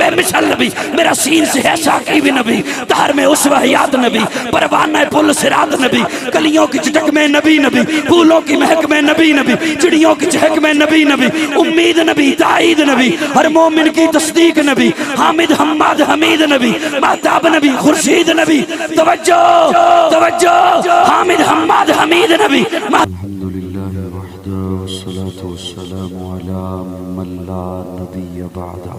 बेमिसाल नबी, मेरा सीन से है साकिब नबी, तार में उसवा हयात नबी, परवाना पुल सिरात नबी, कलियों की चटक में नबी नबी, फूलों की महक में नबी नबी, चिड़ियों की चहक में नबी नबी, उम्मीद नबी, ताईद नबी, हर मोमिन की तस्दीक नबी, हामिद हम्माद हमीद नबी, महताब नबी, खुर्शीद नबी, तवज्जो तवज्जो, हामिद हम्माद हमीद नबी। अल्हम्दुलिल्लाह वहदा वस्सलातु वस्सलामु अला मन ला नबिय्य बअदा।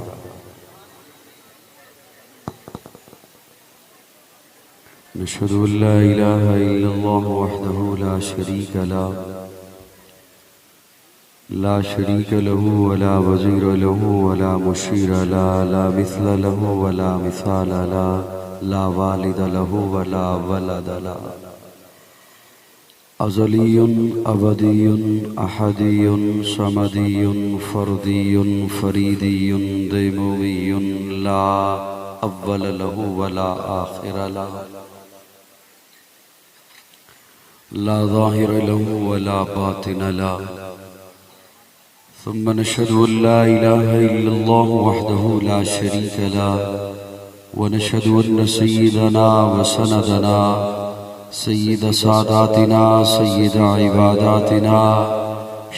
नशहदु अल्ला इलाहा इल्लल्लाह वहदहु ला शरीका लह, ला शरीक लहू वला वज़ीर लहू वला मुशीर लह, ला मिस्ल लहू वला मिसाल लह, ला वालिद लहू वला वलद लह। अज़लियुन अबदियुन अहदियुन समदियुन फर्दियुन फरीदियुन दैमुवियुन, ला अव्वल लहू वला आखिर लह, ला ज़ाहिर लहू वला बातिन लह। सुम्मा नशहदु अल्ला इलाहा इल्लल्लाह वहदहु ला शरीक लह, व नशहदु अन्न सय्यदना व सनदना सय्यद सादातिना सय्यद इबादातिना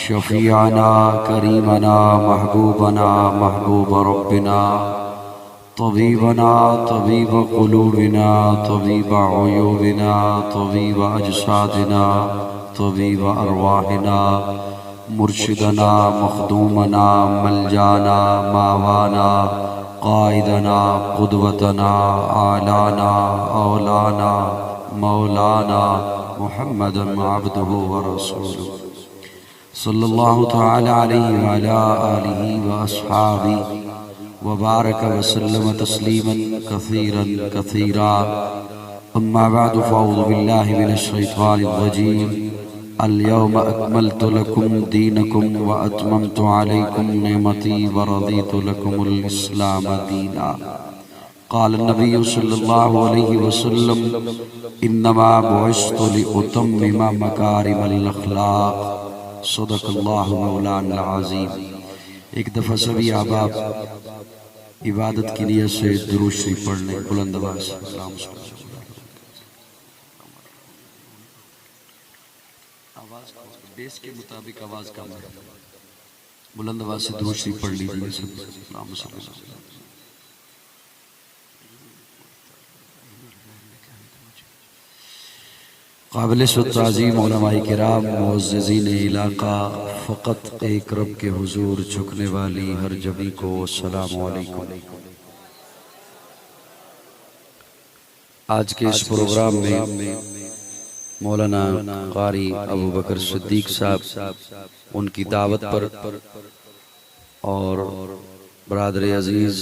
शफीअना करीमना महबूबना महबूब रब्बिना तबीबना तबीब क़ुलूबिना तबीब उयूबिना तबीब अजसादिना तबीब अरवाहिना मुर्शिदना मखदूमना मलजाना मावाना कायदना क़ुदवतना आलाना औलाना मौलाना मुहम्मदन अब्दुहु व रसूलुहु सल्लल्लाहु तआला अलैहि व अला आलिहि व अस्हाबिहि व बारक व सल्लम तस्लीमन कसीरन कसीरा। अम्मा बअदु फ़अऊज़ु बिल्लाहि मिनश शैतानिर रजीम। अल-यौम अकमलतु लकुम दीनकुम व अतममतु अलैकुम निअमती व रदीतु लकुमुल इस्लाम दीना। क़ाल नबी सल्लल्लाहु अलैहि वसल्लम इन्नमा बुइस्तु लिउतम्मिम मकारिमल अख़लाक़। सदक़ल्लाहु मौलाना अज़ीम। एक दफ़ा सभी अहबाब इबादत की नियत से दुरूद शरीफ पढ़ लें बुलंद आवाज़ से। आवाज़ बेस के मुताबिक आवाज़ कम है, बुलंद आवाज़ से दुरूद शरीफ पढ़ लीजिए सब। काबिल ताज़ीम उलमाए किराम मुअज़्ज़िज़ीन इलाक़ा, फ़क़त एक रब के हुज़ूर झुकने वाली हर जबी को अस्सलामु अलैकुम। आज के इस प्रोग्राम में मौलाना क़ारी अबू बकर सिद्दीक़ साहब उनकी दावत पर और बरादर अज़ीज़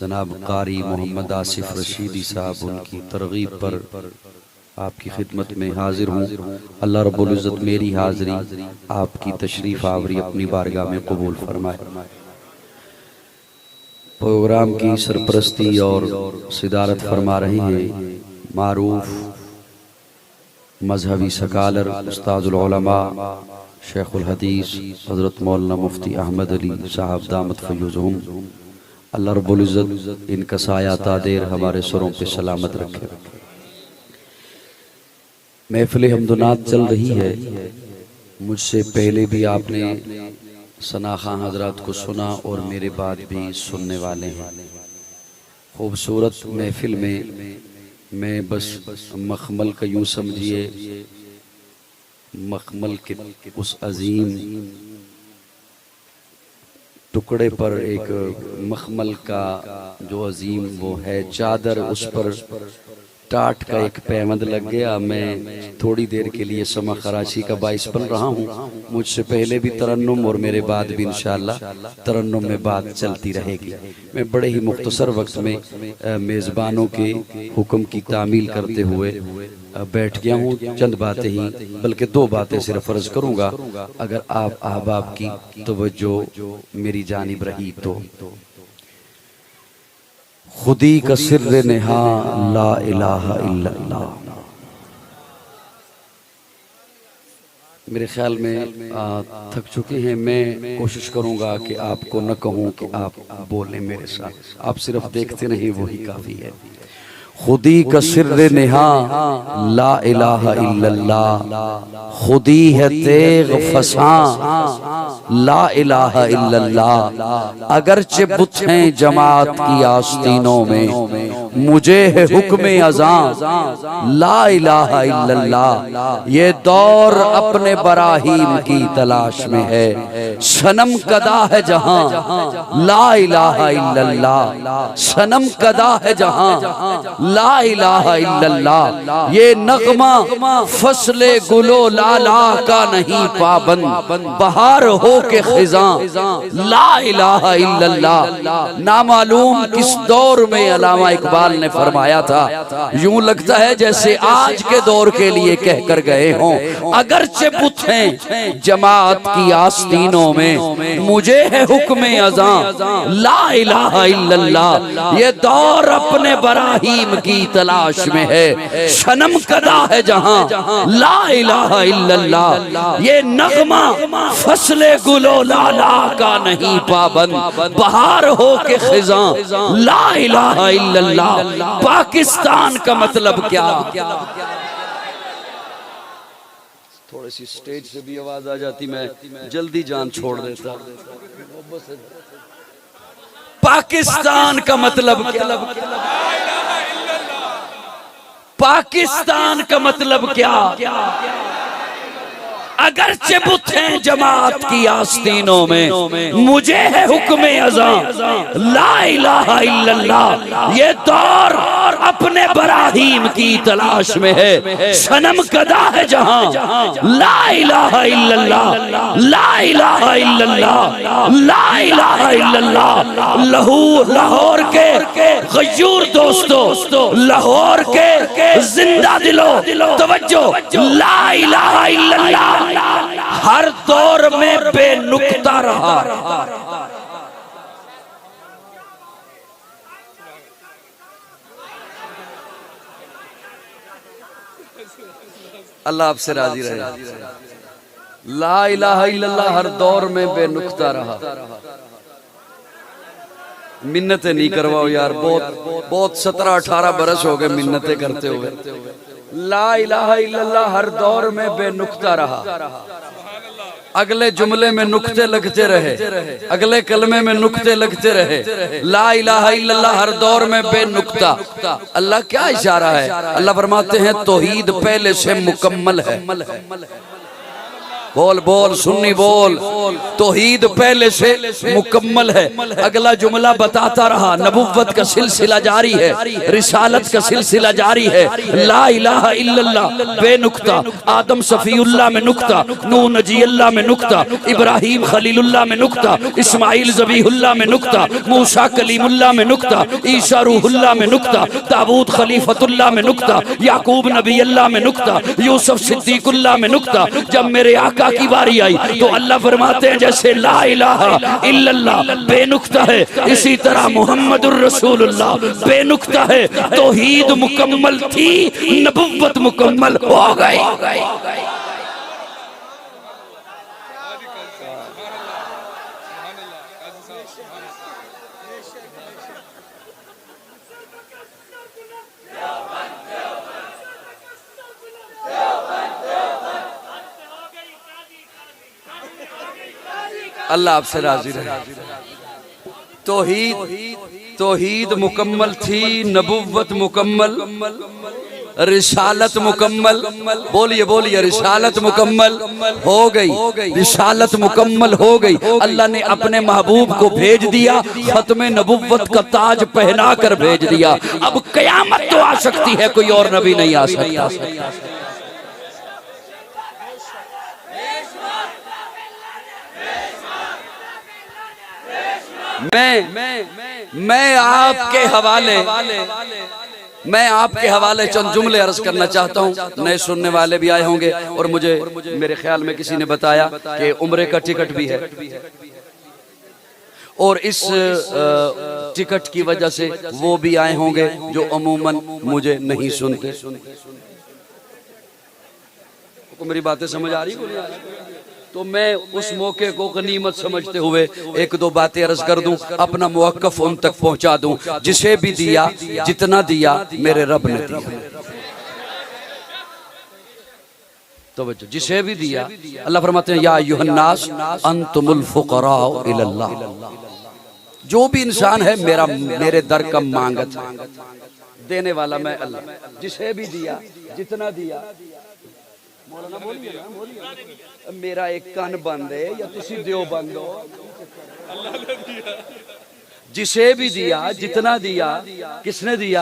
जनाब क़ारी मोहम्मद आसिफ रशीदी साहब उनकी तरग़ीब पर आपकी खिदमत में हाजिर हूँ। अल्लाह रब्बुल इज़्ज़त मेरी हाज़री आपकी तशरीफ़ आवरी अपनी बारगाह में कबूल फरमाए। प्रोग्राम की सरपरस्ती और सिदारत फरमा रहे हैं मारूफ मजहबी सकालर उस्ताजुल उलमा शेखुल हदीस हज़रत मौलाना मुफ्ती अहमद अली साहब दामत फ़य्युज़हुम। अल्लाह रब्बुल इज़्ज़त इनका साया तादेर हमारे सरों पे सलामत रखे। महफ़िल हमदुनात चल रही है। मुझसे पहले भी आपने सना खां हज़रात को सुना और मेरे बाद भी सुनने वाले हैं। खूबसूरत महफ़िल में मैं बस मखमल का यूँ समझिए, मखमल के उस अजीम टुकड़े पर एक मखमल का जो अजीम वो है चादर, उस पर टाट का एक पैबंद लग गया। मैं थोड़ी देर के लिए समा खराची का बाइस बन रहा हूँ। मुझसे पहले भी तरन्नुम और मेरे बाद भी इंशाअल्लाह तरन्नुम में बात चलती रहेगी। मैं बड़े ही मुख्तसर वक्त में मेज़बानों के हुक्म की तामील करते हुए बैठ गया हूँ। चंद बातें ही बल्कि दो बातें सिर्फ अर्ज करूँगा, अगर आप अहबाब की तवज्जो मेरी जानिब रही तो। खुदी का सिर्र नेहा ला इलाहा इल्लल्लाह, मेरे ख्याल में थक चुके हैं। मैं कोशिश करूंगा कि आपको न कहूं कि आप बोलें मेरे साथ, आप सिर्फ देखते रहिए, वही काफ़ी है। खुदी का सिर्र निहा ला इलाहा इल्लल्लाह, खुदी है तेग फसा ला इलाहा इल्लल्लाह। अगरचे बुत हैं जमात की आस्तीनों में, मुझे है हुक्म अज़ां ला इलाहा इल्लल्लाह। ये दौर अपने बराहीम की तलाश में है, सनम कदा है जहां ला इलाहा इल्लल्लाह, सनम कदा है जहां ला इलाहा इल्लल्लाह। ये नगमा फसले गुलो लाला का नहीं पाबंद, बहार हो के खिजां ला इलाहा इल्लल्लाह। नामालूम किस दौर में अल्लामा इकबाल ने फरमाया था, यूं लगता है जैसे आज के दौर के लिए कह कर गए हों। अगरचे बुत हैं जमात की आस्तीनों में, मुझे है हुक्म अज़ां ला इलाहा इल्लल्लाह। ये दौर अपने बराहीम की तलाश में है, सनम कदा है जहां ला इलाहा इल्लल्लाह। ये नगमा फसले गुलो लाला का नहीं पाबंद, बहार हो के खिजां ला इलाहा इल्लल्लाह। पाकिस्तान का मतलब क्या? थोड़ी सी स्टेज से भी आवाज आ जाती, मैं जल्दी जान छोड़ देता। पाकिस्तान का मतलब क्या? पाकिस्तान का मतलब क्या? अगरचे बुत हैं जमात की आस्तीनों में, मुझे है हुक्म अज़ां ला इलाहा इल्लल्लाह। ये दौर अपने बराहीम की तलाश में है, सनम कदा है जहां ला इलाहा इल्लल्लाह, ला इलाहा इल्लल्लाह, ला इलाहा इल्लल्लाह। लाहौर के गयूर दोस्तों, लाहौर के जिंदा दिलो तवज्जो, ला इलाहा इल्लल्लाह हर दौर में बेनुक्ता रहा। अल्लाह आपसे राजी रहे। ला इलाहा इल्लल्लाह हर दौर में बेनुक्ता रहा। मिन्नतें नहीं करवाओ यार, बहुत 17-18 बरस हो गए मिन्नतें करते हुए। ला इलाहा इल्लल्लाह हर दौर में बेनुक्ता रहा। अगले जुमले में नुक्ते लगते रहे, अगले कलमे में नुक्ते लगते रहे। ला इलाहा इल्लल्लाह हर दौर में बेनुक्ता। अल्लाह क्या इशारा है? अल्लाह फरमाते हैं तौहीद पहले से मुकम्मल है। बोल बोल सुन्नी बोल, तौहीद पहले से मुकम्मल है। अगला जुमला बताता रहा, नबुव्वत का सिलसिला जारी है, रिसालत का सिलसिला जारी है। ला इलाहा इल्लल्लाह बेनुक्ता, आदम सफीउल्लाह में नुक्ता, नूह नजीउल्लाह में नुक्ता, इब्राहिम खलीलुल्लाह में नुक्ता, इस्माइल ज़बीहुल्लाह में नुक्ता, मूसा कलीमुल्लाह में नुक्ता, ईसा रूहुल्लाह में नुक्ता, दाऊद खलीफतुल्लाह में नुक्ता, याकूब नबी अल्लाह में नुक्ता, यूसुफ सिद्दीकुल्लाह में नुक्ता। जब मेरे आका की बारी आई तो अल्लाह फरमाते हैं जैसे ला इलाहा इल्लल्लाह बेनुक्ता है, इसी तरह मुहम्मदुर रसूलुल्लाह बेनुक्ता है। तौहीद मुकम्मल थी, नबुव्वत मुकम्मल हो गई। अल्लाह आपसे राजी रहे। तौहीद मुकम्मल थी, नबुव्वत मुकम्मल, रिसालत मुकम्मल। बोलिए बोलिए, रिसालत मुकम्मल हो गई, रिसालत मुकम्मल हो गई। अल्लाह ने अपने महबूब को भेज दिया, खत्म नबुव्वत का ताज पहना कर भेज दिया। अब कयामत तो आ सकती है, कोई और नबी नहीं आ सकता। मैं आपके हवाले चंद जुमले अर्ज करना चाहता हूँ। नए सुनने वाले भी आए होंगे और मुझे मेरे ख्याल में किसी ने बताया कि उम्रे का टिकट भी है, और इस टिकट की वजह से वो भी आए होंगे जो अमूमन मुझे नहीं सुनते। आपको मेरी बातें समझ आ रही को नहीं आ रही? तो मैं उस मौके को गनीमत समझते हुए एक दो बातें अर्ज कर दूं, अपना मुवक्कफ उन तक पहुंचा दूं। जिसे भी दिया, जितना दिया, मेरे रब ने दिया। तो बच्चों, जिसे भी दिया, अल्लाह फरमाते हैं या अय्युहन्नास अंतुमुल फुकरा इलल्लाह। जो भी इंसान है मेरे दर का मांगत है, देने वाला मैं अल्लाह। जिसे भी दिया, जितना दिया, मौलाना बोलिए ना, बोलिए। मेरा एक कान बंद है या तुसी दियो बंद हो। जिसे भी दिया, जितना दिया, किसने दिया?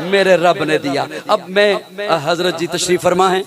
मेरे रब ने दिया। अब मैं, हजरत जी तशरीफ फरमा हैं,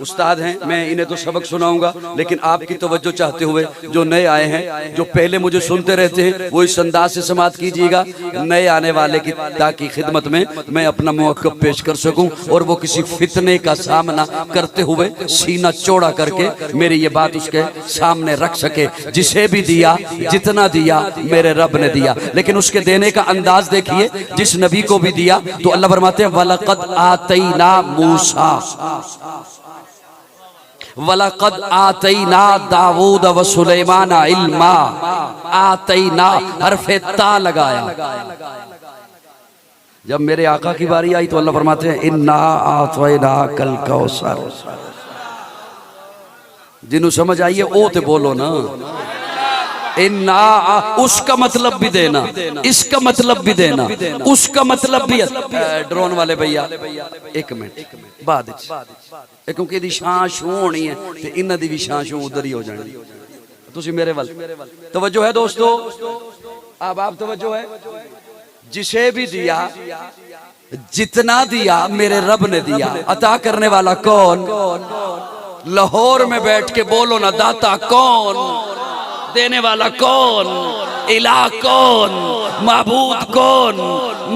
उस्ताद हैं, मैं इन्हें तो सबक सुनाऊंगा, लेकिन आपकी तवज्जो चाहते हुए जो नए आए हैं, जो पहले मुझे सुनते रहते हैं, वो इस अंदाज से समात कीजिएगा, नए आने वाले की ताकि खिदमत में मैं अपना मौक़िफ़ पेश कर सकूं और वो किसी फितने का सामना करते हुए सीना चौड़ा करके मेरी ये बात उसके सामने रख सके। जिसे भी दिया, जितना दिया, मेरे रब ने दिया। लेकिन उसके देने का अंदाज देखिए। जिस नबी को भी दिया तो अल्लाह फरमाते हैं वलक़द आतैना मूसा, वलक़द आतैना दाऊद व सुलेमान इल्मा। आतैना हरफे ता लगाया। जब मेरे आका की बारी आई तो अल्लाह फरमाते हैं इन्ना आतैना कल कौसर। जिन्हों समझ आइए ओ ते बोलो ना। इन्ना, उसका मतलब भी देना, इसका मतलब भी देना, उसका मतलब भी। ड्रोन वाले भैया एक मिनट बाद, क्योंकि इहदी शान शू होनी है ते इन्हां दी भी शान शू उधर ही हो जानी। तुसी मेरे वल तवज्जो है दोस्तों, अब आप तवज्जो है। जिसे भी दिया, जितना दिया, मेरे रब ने दिया। अता करने वाला कौन? लाहौर में बैठ के बोलो ना, दाता कौन? देने वाला कौन? इलाह कौन? माबूद कौन?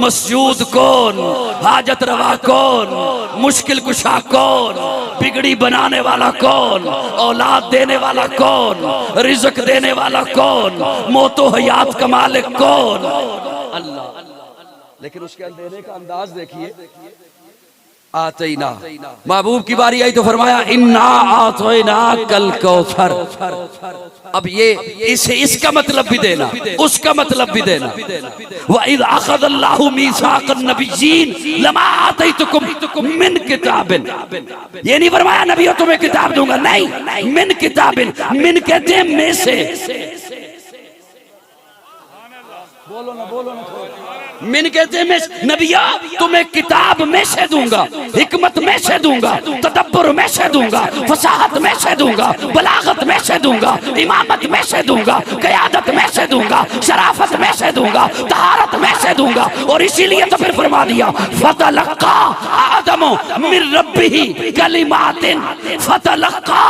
मसजूद कौन? हाजत रवा कौन? मुश्किल कुशा कौन? बिगड़ी बनाने वाला कौन? औलाद देने वाला कौन? रिज़्क देने वाला कौन? मौतो हयात का मालिक कौन? अल्लाह। लेकिन उसके देने का अंदाज देखिए। आतैना, महबूब की बारी आई तो फरमाया इन्ना आतैना कल कौसर। अब ये इसका मतलब भी देना, उसका मतलब भी देना। व इज़ अख़ज़ल्लाहु मीसाक़न नबिय्यीन लमा आतैतुकुम मिन किताबिन। ये नहीं फरमाया नबियों तुम्हें किताब दूंगा, नहीं, मिन किताबिन। मिन कहते हैं में से। बोलो ना, बोलो ना। मिन कहते हैं नबिया तुम्हें किताब में से दूंगा, हिकमत में से दूंगा, तदब्बर में से दूंगा, फसाहत में से दूंगा, बलागत में से दूंगा, इमामत में से दूंगा, क़यादत में से दूंगा, शराफत में से दूंगा, तहारत में से दूंगा। और इसीलिए तो फिर फरमा दिया फतलक्का आदमो मिन रब्बिही कलिमातिन। फतलक्का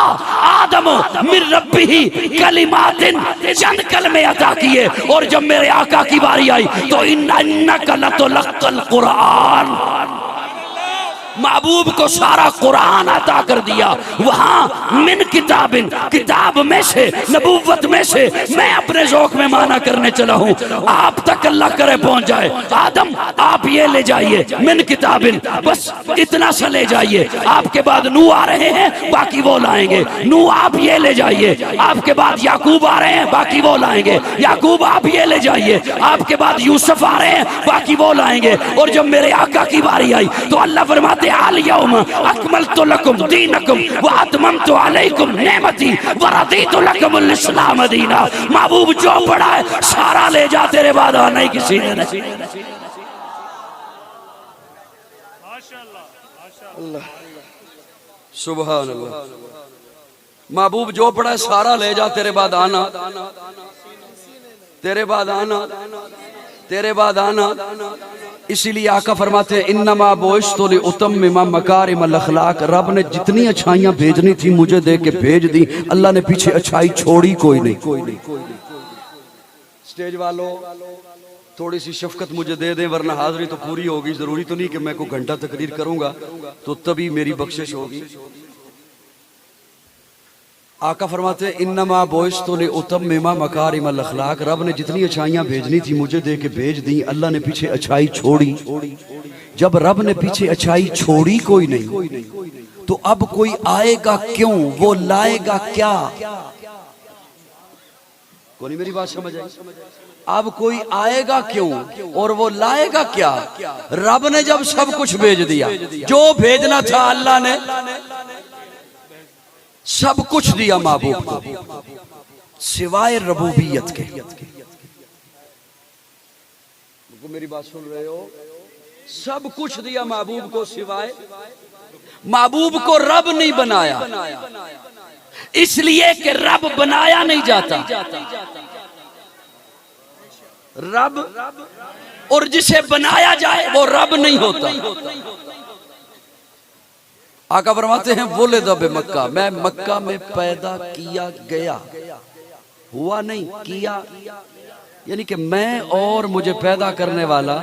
आदमो मिन रब्बिही कलिमातिन। चंद कलमे अता किए और जब मेरे आका की बारी आई तो इन्नका लतुलक्कल कुरान। महबूब को सारा कुरान अता कर दिया। वहां मिन किताबिन, किताब में से, नबूवत में से। मैं अपने ज़ौक़ में माना करने चला हूं, आप तक अल्लाह करे पहुंच जाए। आदम आप ये ले जाइए मिन किताबिन, बस इतना सा ले जाइए। आपके बाद नू आ रहे हैं, बाकी वो लाएंगे। नू आप ये ले जाइए। आपके बाद याकूब आ रहे हैं, बाकी वो लाएंगे। याकूब आप ये ले जाइए। आपके बाद यूसुफ आ रहे हैं, बाकी वो लाएंगे। और जब मेरे आका की बारी आई तो अल्लाह फरमाते अल यौम अकमलतु लकुम दीनकुम व अतममतु अलैकुम नेमती व रदीतु लकुमुल इस्लाम दीना। महबूब जो बड़ा है सारा ले जा, तेरे बाद आना ही किसी ने नहीं। माशाअल्लाह, सुभान अल्लाह। महबूब जो बड़ा है सारा ले जा, तेरे बाद आना, तेरे बाद आना, तेरे बाद आना। इसीलिए आका फरमाते हैं इन्नमा बुइस्तु लिउतम्मिमा मकारिमल अखलाक। रब ने जितनी अच्छाइयां भेजनी थी मुझे दे के भेज दी। अल्लाह ने पीछे अच्छाई छोड़ी कोई नहीं। स्टेज वालों थोड़ी सी शफकत मुझे दे दें, वरना हाजिरी तो पूरी होगी। जरूरी तो नहीं कि मैं कोई घंटा तकरीर करूंगा तो तभी मेरी बख्शिश होगी। आका फरमाते हैं इन्नमा बुइस्तु लिउतम्मिमा मकारिमल अखलाक। रब ने जितनी अच्छाइयां भेजनी थी मुझे दे के भेज दी। अल्लाह ने पीछे अच्छाई छोड़ी। जब रब ने पीछे अच्छाई छोड़ी कोई नहीं तो अब कोई आएगा क्यों, वो लाएगा क्या? कोई मेरी बात समझ आई? अब कोई आएगा क्यों और वो लाएगा क्या? रब ने जब सब कुछ भेज दिया, जो भेजना था अल्लाह ने सब कुछ दिया महबूब को, सिवाय रबूबियत के। मेरी बात सुन रहे हो? सब कुछ दिया महबूब को, सिवाय महबूब को रब नहीं बनाया, इसलिए कि रब बनाया नहीं जाता। रब और जिसे बनाया जाए वो रब नहीं होता। आका फरमाते हैं बोले दबे मक्का, मैं मक्का में पैदा किया गया, हुआ नहीं, किया, यानी कि मैं और मुझे पैदा करने वाला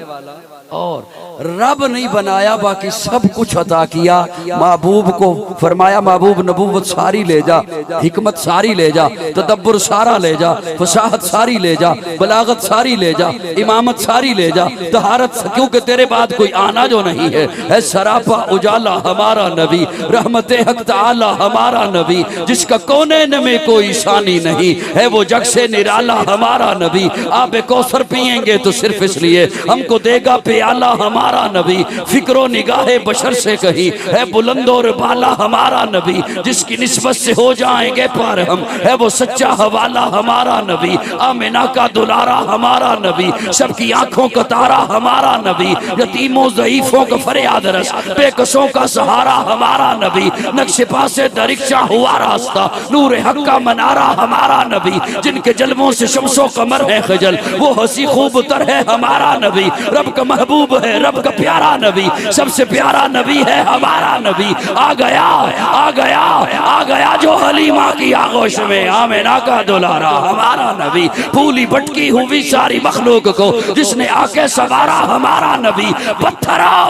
और रब नहीं बनाया, बाकी सब कुछ अता किया। महबूब को फरमाया महबूब नबूवत सारी ले जा, हिकमत सारी ले जा, तदब्बुर सारा ले जा, फसाहत सारी ले जा, बलागत सारी ले जा, इमामत सारी ले जा, तहारत, क्योंकि तेरे बाद कोई आना जो नहीं है सरापा उजाला हमारा नबी, रहमत हक ताला हमारा नबी, जिसका कोने में कोई शानी नहीं है, वो जग से निराला हमारा नबी। आप कौसर पिएंगे तो सिर्फ इसलिए हमको देगा प्याला हमारा नबी, फिक्रो निगाहे बशर से कहीं है बुलंद और बाला हमारा नबी, जिसकी निस्बत से हो जाएंगे पार हम, है वो सच्चा हवाला हमारा नबी, आमिना का दुलारा हमारा नबी, सबकी आंखों का तारा हमारा नबी, यतीमों ज़ईफों का फरियाद रस, बेकसों का सहारा हमारा नबी, नक्शे पासे दरिक्शा हुआ रास्ता, नूर हक का मनारा हमारा नबी, जिनके जलवों से शम्सों कमर है खजल, वो हंसी खूब तर है हमारा नबी, रब का महबूब है, रब का प्यारा नबी, सबसे प्यारा नबी है हमारा नबी। आ गया आ गया आ गया जो हलीमा की आगोश में, आमिना का दुलारा हमारा नबी, फूली भटकी हुई सारी मखलूक को जिसने आके सवारा हमारा नबी। पत्थर आओ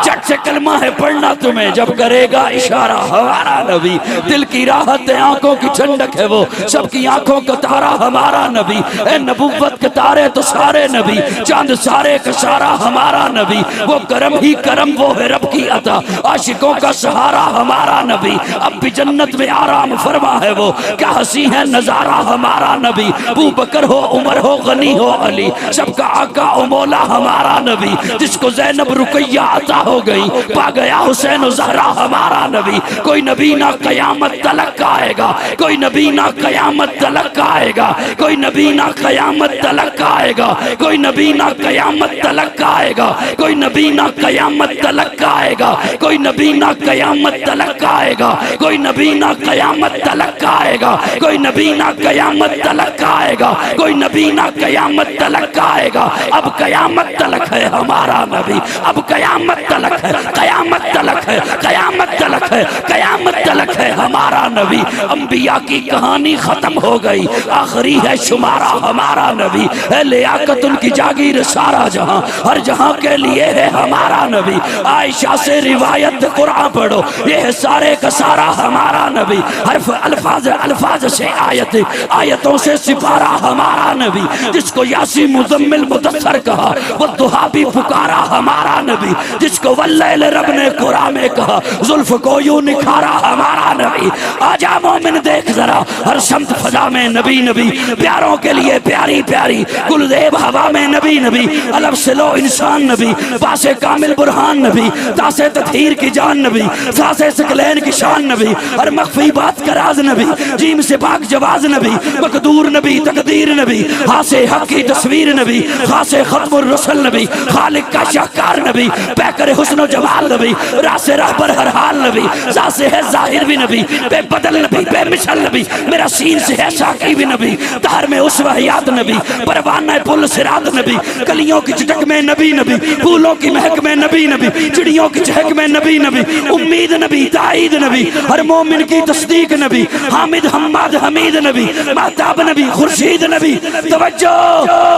चट से कलमा है पढ़ना तुम्हें जब करेगा इशारा हमारा नबी, दिल की राहत है, आंखों की ठंडक है, वो सबकी आंखों का तारा हमारा नबी, ए नबूवत के तारे तो सारे नबी, चांद सारे का सारा हमारा नबी, वो करम ही करम, वो है रब की अता, आशिकों का सहारा हमारा नबी, अब भी जन्नत में आराम फरमा है वो, क्या हंसी है नजारा हमारा नबी, अबू बकर हो उमर हो गनी हो अली, सबका आका ओ मौला हमारा नबी, जिसको ज़ैनब रुकैया अता हो गई, पा गया हुसैन ज़हरा हमारा नबी। कोई नबी ना कयामत तलक आएगा, कोई नबी ना कयामत तलक आएगा, कोई नबी ना कयामत तलक आएगा, कोई नबी ना कयामत तलक आएगा, कोई नबी ना कयामत तलक आएगा, कोई नबी ना कयामत तलक आएगा, कोई नबी ना कयामत तलक आएगा, कोई नबी ना कयामत तलक आएगा, कोई नबी ना कयामत तलक आएगा। अब कयामत तलक है हमारा नबी, अब कयामत तलक है, कयामत तलक है, कयामत तलक है, कयामत तलक है हमारा नबी। अंबिया की कहानी खत्म हो गई, आखिरी है शुमारा हमारा नबी, है लियाकत उनकी जागीर सारा जहां, हर जहां के लिए है हमारा नबी। आयशा से रिवायत कुरान पढ़ो, ये है सारे का सारा हमारा नबी, हर्फ अल्फाज अल्फाज से आयत, आयतों से सिपारा हमारा नबी, जिसको यासी मुजम्मिल मुदस्सर कहा, वो दुहा भी पुकारा हमारा नबी, जिसको वल्लैल रब ने कुरान में कहा, जुल्फ को यूं निखारा हमारा नबी। आजा मोमिन देख जरा, हर शम्त फजा में नबी नबी, प्यारों के लिए प्यारी प्यारी, गुलदेव हवा में नबी नबी, अलग से लो इंसान नबी, पासे कामिल बुरहान नबी, तासे तथहीर की जान नबी, सासे सकलैन की शान नबी, हर मख्फी बात का राज नबी, जीम से पाक जवाज नबी, मकदूर नबी, तकदीर नबी, हासे हक की तस्वीर नबी, खासे खत्मुर रसूल नबी, खालिक का शाहकार नबी, पैकर हुस्न जमाल नबी, रासे रहबर हर हाल नबी, जासे है जाहिर भी नबी, बेबदल नबी, बेमिसाल नबी, मेरा सीन से है साकी भी नबी, तार में उस्वा याद नबी, परवाना पुल सिरात नबी, कलियों की चटक में नबी नबी, फूलों की महक में नबी नबी, चिड़ियों की चहक में नबी नबी, उम्मीद नबी, ताईद नबी, हर मोमिन की तस्दीक नबी, हामिद हम्माद हमीद नबी, महताब नबी, खुर्शीद नबी, तवज्जो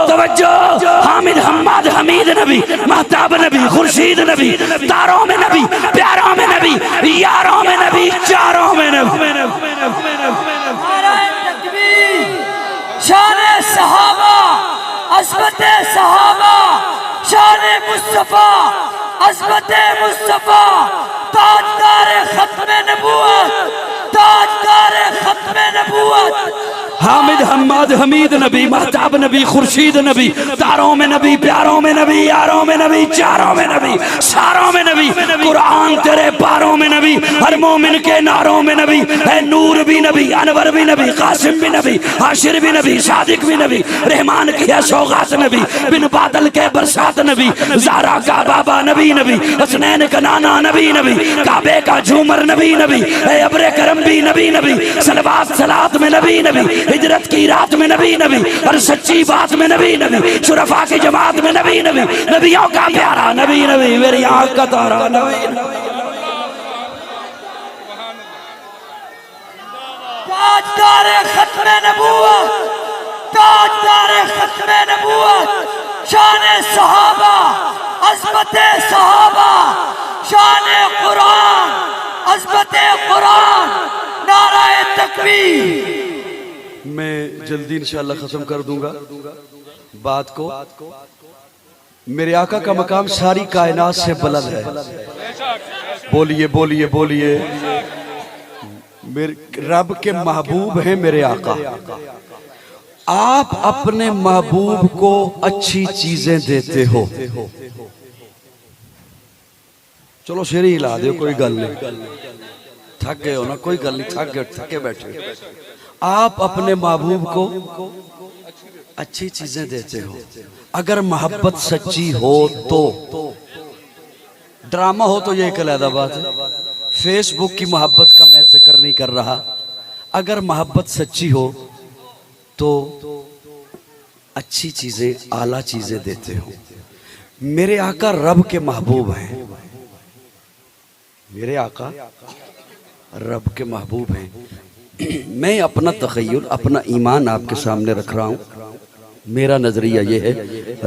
तवज्जो, हामिद हम्माद हमीद नबी, महताब नबी, खुर्शीद नबी, तारों में नबी, प्यारों में नबी, यारों में नबी, चारों में नबी। शान सहाबा, अज़मत सहाबा, शान मुस्तफा, अज़मत मुस्तफा, ताजदार खत्म नबूवत, ताजदार खत्म नबूवत। हामिद हम्माद हमीद नबी, महताब नबी, खुर्शीद नबी, तारों में नबी, प्यारों में नबी, यारों में नबी, चारों में नबी, सारों में नबी, कुरान तेरे पारों में नबी, हर मोमिन के नारों में नबी, है नूर भी नबी, अनवर भी नबी, कासिम भी नबी, हाशिर भी नबी, सादिक भी नबी, रहमान की है सौगात नबी, बिन बादल के बरसात नबी, ज़ारा का बाबा नबी नबी, हसनैन का नाना नबी नबी, काबे का झूमर नबी नबी, है अब्रे करम भी नबी नबी, सलवात सलात में नबी नबी, हिजरत की रात में नबी नबी, और सच्ची बात में नबी नबी, शुरफा की जमात में नबी नबी, नबियों का प्यारा नबी नबी, मेरी आँख का तारा नबी नबी। ताजदार खत्म नबूवत, ताजदार खत्म नबूवत, शान सहाबा, अज़मत सहाबा, शान कुरान, अज़मत कुरान, नाराए तकबीर। मैं जल्दी इंशाअल्लाह खत्म कर दूंगा बात को। मेरे आका का मकाम सारी कायनात से बुलंद है। बोलिए बोलिए बोलिए। मेरे रब के महबूब हैं मेरे आका। आप अपने महबूब को अच्छी चीजें देते हो। चलो शेर ही हिला दो, कोई गल नहीं। थक गए हो ना, कोई गल नहीं, थके बैठे। आप अपने महबूब को अच्छी चीजें देते हो। अगर मोहब्बत सच्ची हो तो, ड्रामा हो तो ये एक अलग बात है। फेसबुक की मोहब्बत का मैं जिक्र नहीं कर रहा। अगर मोहब्बत सच्ची हो तो अच्छी चीजें, आला चीजें देते हो। मेरे आका रब के महबूब हैं। मेरे आका रब के महबूब हैं। मैं अपना तखय्युल, अपना ईमान आपके सामने रख रहा हूँ। मेरा नजरिया ये है,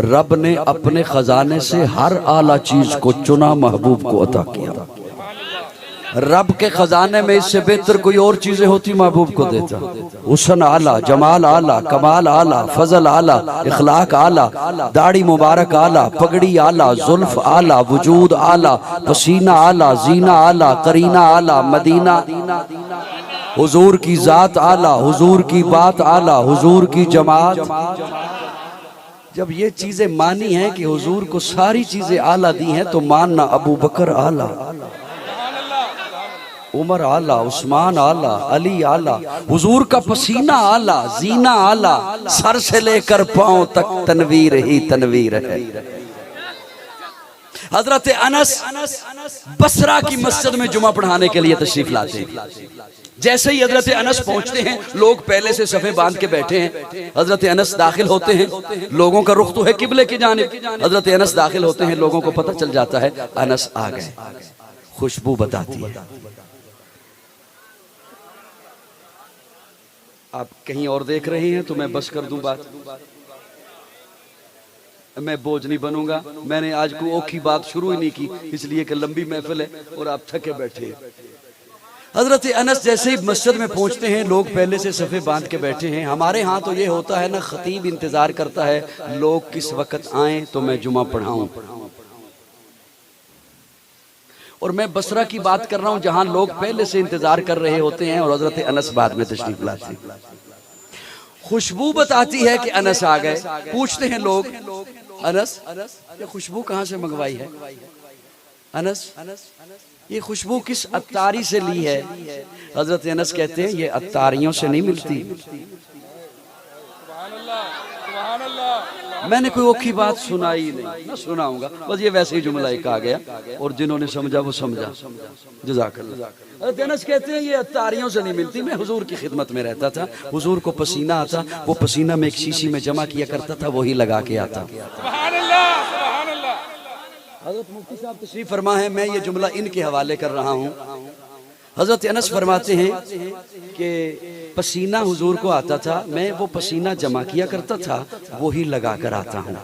रब ने अपने खजाने से हर आला चीज को चुना, महबूब को अता किया। रब के खजाने में इससे बेहतर कोई और चीजें होती महबूब को देता। हुस्न आला, जमाल आला, कमाल आला, फजल आला, इखलाक आला, दाढ़ी मुबारक आला, पगड़ी आला, जुल्फ आला, वजूद आला, पसीना आला, जीना आला, करीना आला, मदीना, हुजूर की जात आला, हुजूर की बात आला, हुजूर की जमात। जब ये चीजें मानी हैं कि हुजूर को सारी चीजें आला दी हैं, तो मानना अबू बकर आला, उमर आला, उस्मान आला, अली आला, हुजूर का पसीना आला, जीना आला, सर से लेकर पांव तक तनवीर ही तनवीर है। हजरत अनस बसरा की मस्जिद में जुमा पढ़ाने के लिए तशरीफ लाते हैं। जैसे ही हजरत अनस पहुंचते हैं, लोग पहले से सफे बांध के बैठे हैं। हजरत अनस दाखिल होते हैं, लोगों का रुख तो है किबले की जानिब। हजरत अनस दाखिल होते हैं, लोगों को पता चल जाता है अनस आ गए। खुशबू बताती है। आप कहीं और देख रहे हैं तो मैं बस कर दूं बात। मैं बोझ नहीं बनूंगा। मैंने आज कोई औखी बात शुरू ही नहीं की, इसलिए कि लंबी महफिल है और आप थके बैठे हैं। हजरत अनस जैसे ही मस्जिद में पहुंचते हैं, लोग पहले से सफ़े बांध के बैठे हैं। हमारे यहाँ तो ये होता है ना, खतीब इंतजार करता है लोग किस वक्त आए तो मैं जुमा पढ़ाऊं। और मैं बसरा की बात कर रहा हूं, जहां लोग पहले से इंतजार कर रहे होते हैं और हजरत अनस बाद में तशरीफ लाते हैं। खुशबू बताती है कि अनस आ गए। पूछते हैं लोग, अनस ये खुशबू कहां से मंगवाई है? अनस ये खुशबू किस अत्तारी से ली है? हजरत अनस कहते हैं ये अत्तारियों से नहीं मिलती। मैंने कोई औखी बात सुनाई नहीं, ना सुनाऊंगा, बस ये वैसे ही जुमला एक आ गया और जिन्होंने समझा वो समझा। जज़ाकल्लाह। हज़रत अनस कहते हैं ये अत्तारियों से नहीं मिलती। मैं हुजूर की खिदमत में रहता था, हुजूर को पसीना आता, वो पसीना में एक शीशी में जमा किया करता था, वही लगा के आता। हज़रत मुफ्ती साहब तशरीफ फरमा है, मैं ये जुमला इनके हवाले कर रहा हूँ। हज़रत अनस फरमाते हैं कि पसीना हुजूर को आता था, मैं वो पसीना जमा किया करता था, वही लगा कर आता हूँ।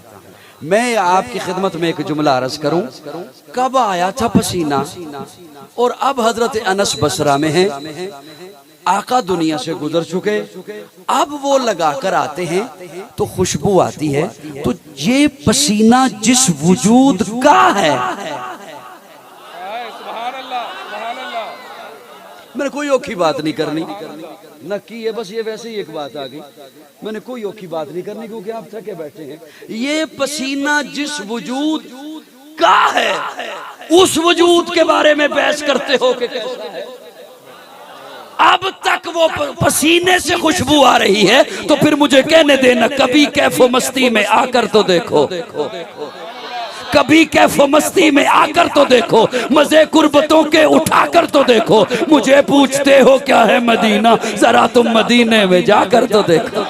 मैं आपकी खिदमत में एक जुमला अर्ज करूं, कब आया था पसीना और अब हजरत अनस बसरा में है, आका दुनिया से गुजर चुके, अब वो लगा कर आते हैं तो खुशबू आती है। तो ये पसीना जिस वजूद का है, मैंने कोई औखी बात नहीं करनी ना की है, बस ये वैसे ही एक बात आ गई, मैंने कोई औखी बात नहीं करनी क्योंकि आप थके बैठे हैं। ये पसीना जिस वजूद का है उस वजूद के बारे में बहस करते हो कि कैसा है। अब तक वो पसीने से खुशबू आ रही है तो फिर मुझे कहने देना, कभी कैफो मस्ती में आकर तो देखो, कभी कैफो मस्ती में आकर तो देखो, मजे कुर्बतों के उठाकर तो देखो। मुझे पूछते हो क्या है मदीना, जरा तुम मदीने में जाकर तो देखो।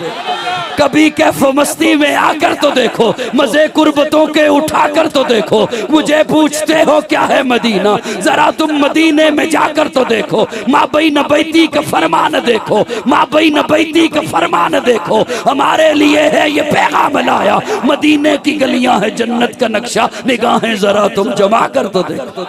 कभी कैफो मस्ती में आकर तो देखो, मजे कुर्बतों के उठाकर तो देखो। मुझे पूछते हो क्या है मदीना, जरा तुम मदीने में जाकर तो देखो। माबई नबैती का फरमान देखो, माबई नबैती का फरमान देखो। हमारे लिए है ये पैगाम लाया, मदीने की गलियां है जन्नत का नक्शा, निगाहें जरा तुम जमा कर तो देखो।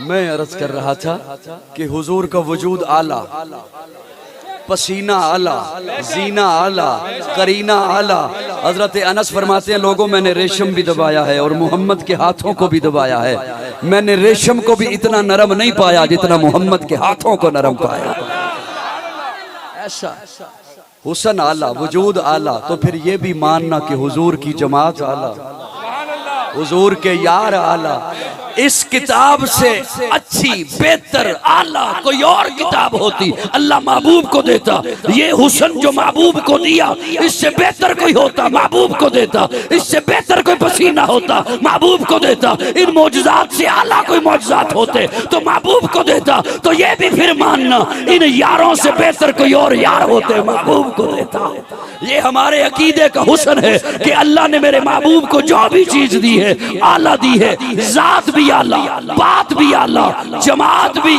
मैं अर्ज कर रहा था कि हुजूर का वजूद आला, पसीना आला, जीना आला, करीना आला। हजरत अनस फरमाते हैं, लोगों मैंने रेशम भी दबाया है और मोहम्मद के हाथों को भी दबाया है, मैंने रेशम को भी इतना नरम नहीं पाया जितना मोहम्मद के हाथों को नरम पाया। ऐसा हुस्न आला, वजूद आला, तो फिर ये भी मानना कि हुजूर की जमात आला, हुजूर के यार आला। इस किताब से अच्छी बेहतर आला कोई और किताब होती अल्लाह महबूब को देता। ये हुस्न जो महबूब को दिया इससे बेहतर कोई होता महबूब को देता, इससे बेहतर कोई पसीना होता महबूब को देता। इन मौजूदात से आला कोई मौजूदात होते तो महबूब को देता। तो ये भी फिर मानना इन यारों से बेहतर कोई और यार होते महबूब को देता। ये हमारे अकीदे का हुस्न है कि अल्लाह ने मेरे महबूब को जो भी चीज दी है आला दी है। जात भी आला, बात भी आला, जमात भी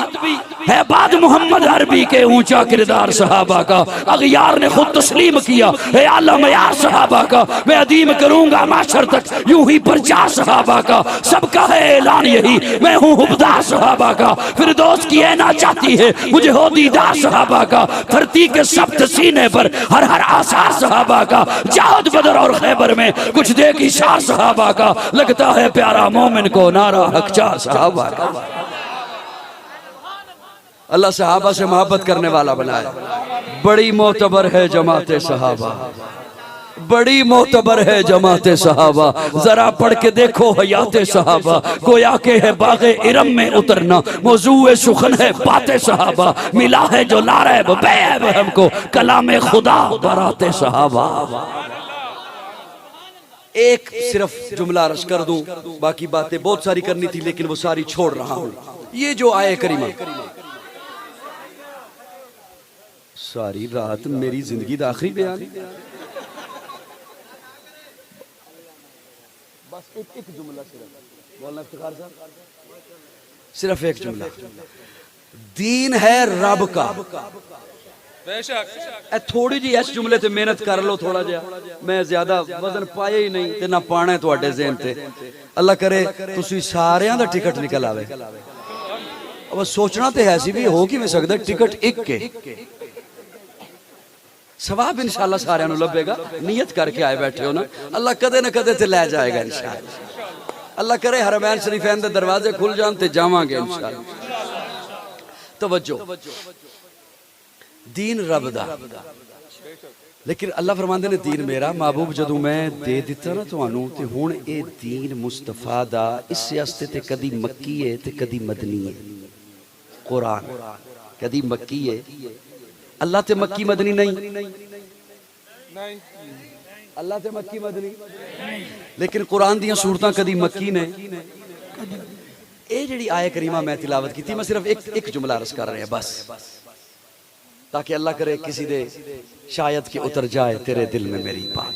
है। बाद मोहम्मद अरबी के ऊंचा किरदार सहाबा का अगयार ने खुद तस्लीम किया है आला मयार सहाबा का। मैं अदीम करूंगा माशर तक यूं ही परचा सहाबा का। सबका है ऐलान यही, मैं हूँ हुबदार सहाबा का। फिर दोस्त की ऐना चाहती है मुझे हो दीदार सहाबा का। धरती के सख्त सीने पर हर हर आसार सहाबा का। जाहद बदर और खैबर में कुछ देख इशार सहाबा का। लगता है प्यारा मोमिन को नारा हकचार सहाबा का। अल्लाह सहाबा से मोहब्बत करने वाला बनाए। बड़ी मोतबर है जमाते सहाबा, बड़ी मोतबर है जमाते सहाबा। जरा पढ़ के देखो हयाते सहाबा। गोया के है बागे इरम में उतरना, मौजूए सुखन है बाते सहाबा। मिला है जो लारैब बैब हमको, कलाम खुदा बराते सहाबा। एक सिर्फ जुमला अर्ज कर दूं, बाकी बातें बहुत सारी करनी थी लेकिन वो सारी छोड़ रहा हूं। ये जो आए करीमा, सारी रात मेरी जिंदगी का आखिरी बयान, बस एक जुमला सिर्फ बोलना इफ्तिखार साहब, सिर्फ एक जुमला। दीन है रब का। थोड़ी जी इस जुमले ते मेहनत कर लो थोड़ा जा। मैं ज्यादा वजन पाया ही नहीं ते ना पाना है तुहाडे ज़हन ते। अल्लाह करे तुसी सारियां दा टिकट निकल आवे। अब सोचना तो है सी भी हो किवें सकदा टिकट एक के सवाब इंशाल्लाह सारियां नूं लभेगा। नियत करके आए बैठे हो ना, अल्लाह कदे ना कदे ते लै जाएगा इंशाल्लाह। अल्लाह करे हरमैन शरीफैन दे दरवाजे खुल जान ते जावांगे इंशाल्लाह। तवज्जो, दीन रब दा, लेकिन अल्लाह फरमांदे ने दीन मेरा। महबूब जदों मैं दे दिता ना तुहानू ते हुण ए दीन मुस्तफा दा इस वास्ते ते कदी मक्की है ते कदी मदनी है। कुरान कदी मक्की है, अल्लाह ते मक्की मदनी नहीं, अल्लाह ते मक्की मदनी, लेकिन कुरान दियां सूरतां कदी मक्की ने। ये जिहड़ी आयत करीमा मैं तिलावत की थी, मैं सिर्फ एक जुमला अर्ज कर रहे हैं बस, ताकि अल्लाह करे किसी दे शायद कि उतर जाए तेरे दिल में मेरी बात।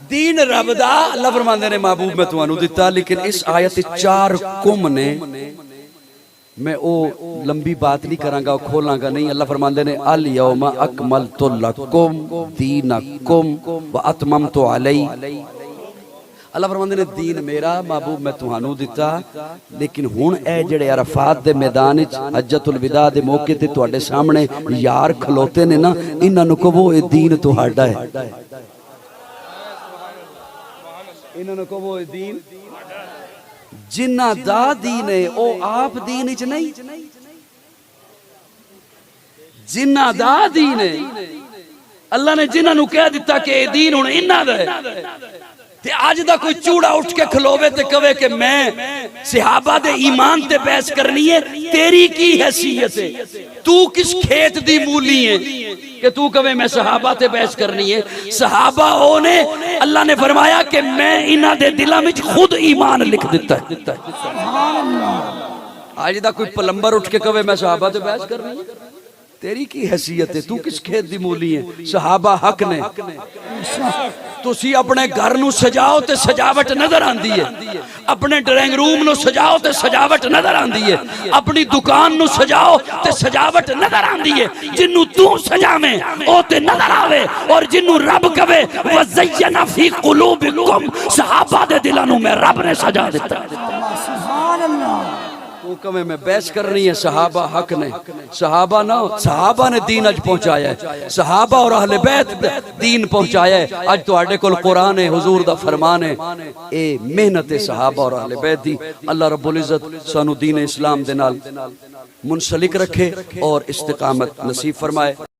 दीन रब दा अल्लाह फरमांदे ने महबूब मैं तुहानू दिता, लेकिन इस आयत 4 कुम ने, मैं वो लंबी बात नहीं करांगा, खोलांगा नहीं। अल्लाह फरमांदे ने अल यौमा अकमलतु लकुम दीनकुम व अतममतु अलैकुम। अल्लाह फरमांदे ने दीन मेरा महबूब मैं तुहानू दिता, लेकिन हुण ए जेड़े अरफात दे मैदान विच हज्जतुल विदा दे मौके ते तुहाडे सामने यार खलोते ने ना, इन्हां नू कहो ए दीन तुहाडा है। इन्हां नू कहो ए दीन जिन्ना दा दीन है ओ आप दीन विच नहीं, जिन्ना दा दीन है अल्लाह ने जिन्हां नू कह दिता कि ए दीन हुण इन्हां दा है। ते अज दा कोई चूड़ा उठ के खलोवे ते कवे कि मैं सहाबा दे ईमान ते बहस करनी है, तेरी की हैसियत है? तू किस खेत दी मूली है कि तू कवे मैं सहाबा ते बहस करनी है? सहाबा ओ ने अल्लाह ने फरमाया कि मैं इन्हां दे दिलां विच खुद ईमान लिख दिता है। अज दा कोई पलंबर उठ के कवे मैं सहाबा ते बहस करनी है, तेरी की हैसियत है? तू किस खेत दी मूली है? सहाबा हक ने। तुसी अपने घर नू सजाओ ते सजावट नजर आंदी है, अपने ड्राइंग रूम नू सजाओ ते सजावट नजर आंदी है, अपनी दुकान नू सजाओ ते सजावट नजर आंदी है। जिन्नू तू सजावे ओ ते नजर आवे, और जिन्नू रब कवे वज़य्यना फी कुलूबिकुम, सहाबा दे दिलां नू मैं रब ने सजा दिता। सुभान अल्लाह। तू कवे मैं बहस करनी है, सहाबा हक ने। सहाबा ना, सहाबा ने दीन अज पहुंचाया है, सहाबा और अहले बैत दीन पहुंचाया है। अज तुहाडे कोल कुरान है, हुजूर दा फरमान है, ए मेहनत है सहाबा और अहले बैत दी। अल्लाह रब्बुल इज्जत सानू दीन इस्लाम दे नाल मुंसलिक रखे और इस्तिकामत नसीब फरमाए।